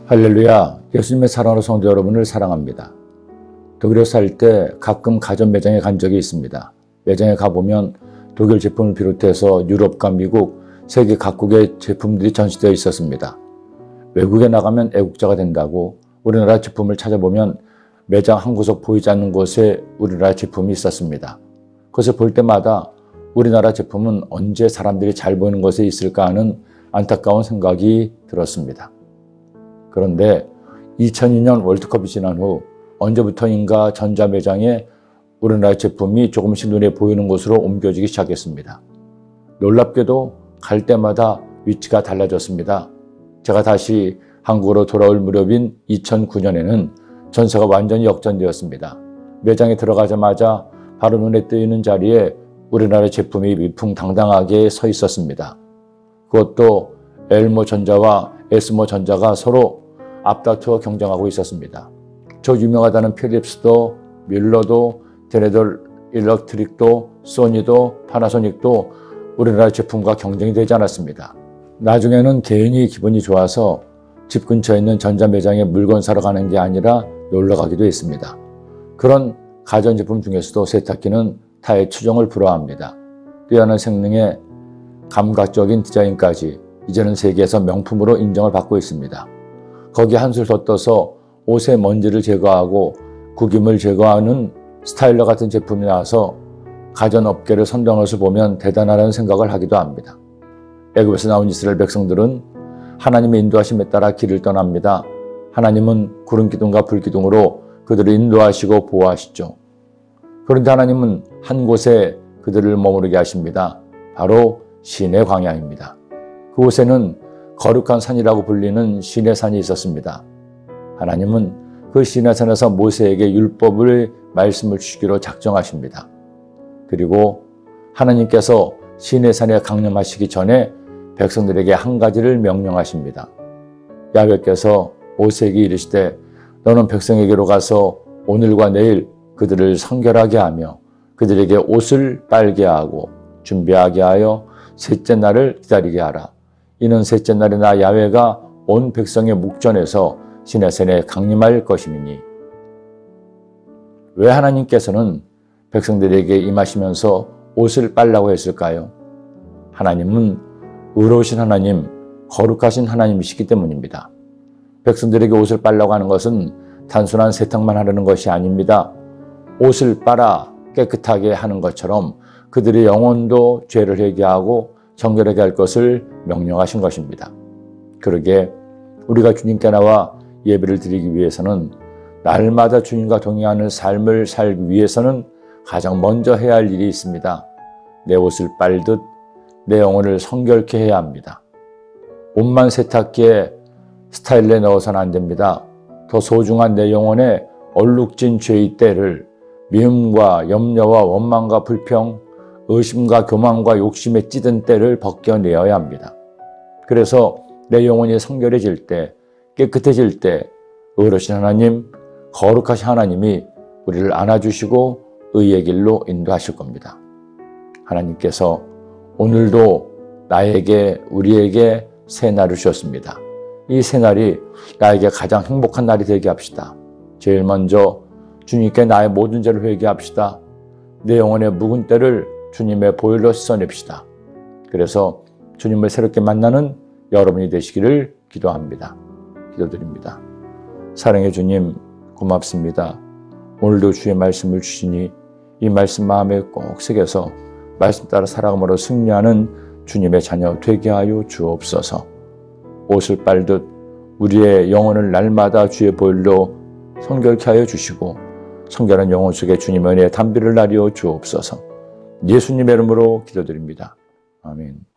할렐루야, 예수님의 사랑으로 성도 여러분을 사랑합니다. 독일에 살 때 가끔 가전 매장에 간 적이 있습니다. 매장에 가보면 독일 제품을 비롯해서 유럽과 미국, 세계 각국의 제품들이 전시되어 있었습니다. 외국에 나가면 애국자가 된다고 우리나라 제품을 찾아보면 매장 한 구석 보이지 않는 곳에 우리나라 제품이 있었습니다. 그것을 볼 때마다 우리나라 제품은 언제 사람들이 잘 보이는 곳에 있을까 하는 안타까운 생각이 들었습니다. 그런데 2002년 월드컵이 지난 후 언제부터인가 전자매장에 우리나라 제품이 조금씩 눈에 보이는 곳으로 옮겨지기 시작했습니다. 놀랍게도 갈 때마다 위치가 달라졌습니다. 제가 다시 한국으로 돌아올 무렵인 2009년에는 전세가 완전히 역전되었습니다. 매장에 들어가자마자 바로 눈에 띄는 자리에 우리나라 제품이 위풍당당하게 서 있었습니다. 그것도 엘모전자와 에스모전자가 서로 앞다투어 경쟁하고 있었습니다. 저 유명하다는 필립스도, 뮬러도, 제네럴 일렉트릭도, 소니도, 파나소닉도 우리나라 제품과 경쟁이 되지 않았습니다. 나중에는 개인이 기분이 좋아서 집 근처에 있는 전자매장에 물건 사러 가는 게 아니라 놀러 가기도 했습니다. 그런 가전제품 중에서도 세탁기는 타의 추종을 불허합니다. 뛰어난 성능에 감각적인 디자인까지 이제는 세계에서 명품으로 인정을 받고 있습니다. 거기에 한술 더 떠서 옷의 먼지를 제거하고 구김을 제거하는 스타일러 같은 제품이 나와서 가전업계를 선도하는 것을 보면 대단하다는 생각을 하기도 합니다. 애굽에서 나온 이스라엘 백성들은 하나님의 인도하심에 따라 길을 떠납니다. 하나님은 구름기둥과 불기둥으로 그들을 인도하시고 보호하시죠. 그런데 하나님은 한 곳에 그들을 머무르게 하십니다. 바로 시내 광야입니다. 그곳에는 거룩한 산이라고 불리는 시내산이 있었습니다. 하나님은 그 시내산에서 모세에게 율법을 말씀을 주시기로 작정하십니다. 그리고 하나님께서 시내산에 강림하시기 전에 백성들에게 한 가지를 명령하십니다. 야훼께서 모세에게 이르시되 너는 백성에게로 가서 오늘과 내일 그들을 성결하게 하며 그들에게 옷을 빨게 하고 준비하게 하여 셋째 날을 기다리게 하라. 이는 셋째 날에 나 야훼가 온 백성의 목전에서 시내산에 강림할 것임이니. 왜 하나님께서는 백성들에게 임하시면서 옷을 빨라고 했을까요? 하나님은 의로우신 하나님, 거룩하신 하나님이시기 때문입니다. 백성들에게 옷을 빨라고 하는 것은 단순한 세탁만 하려는 것이 아닙니다. 옷을 빨아 깨끗하게 하는 것처럼 그들의 영혼도 죄를 회개하고 정결하게 할 것을 명령하신 것입니다. 그러게 우리가 주님께 나와 예배를 드리기 위해서는 날마다 주님과 동행하는 삶을 살기 위해서는 가장 먼저 해야 할 일이 있습니다. 내 옷을 빨듯 내 영혼을 성결케 해야 합니다. 옷만 세탁기에 스타일러에 넣어서는 안 됩니다. 더 소중한 내 영혼에 얼룩진 죄의 때를 미움과 염려와 원망과 불평, 의심과 교만과 욕심에 찌든 때를 벗겨내어야 합니다. 그래서 내 영혼이 성결해질 때, 깨끗해질 때 의로우신 하나님, 거룩하신 하나님이 우리를 안아주시고 의의 길로 인도하실 겁니다. 하나님께서 오늘도 나에게, 우리에게 새 날을 주셨습니다. 이 새 날이 나에게 가장 행복한 날이 되게 합시다. 제일 먼저 주님께 나의 모든 죄를 회개합시다. 내 영혼의 묵은 때를 주님의 보혈로 씻어냅시다. 그래서 주님을 새롭게 만나는 여러분이 되시기를 기도합니다. 기도드립니다. 사랑의 주님 고맙습니다. 오늘도 주의 말씀을 주시니 이 말씀 마음에 꼭 새겨서 말씀 따라 살아감으로 승리하는 주님의 자녀 되게 하여 주옵소서. 옷을 빨듯 우리의 영혼을 날마다 주의 보혈로 성결케 하여 주시고 성결한 영혼 속에 주님의 은혜의 담비를 나려 주옵소서. 예수님의 이름으로 기도드립니다. 아멘.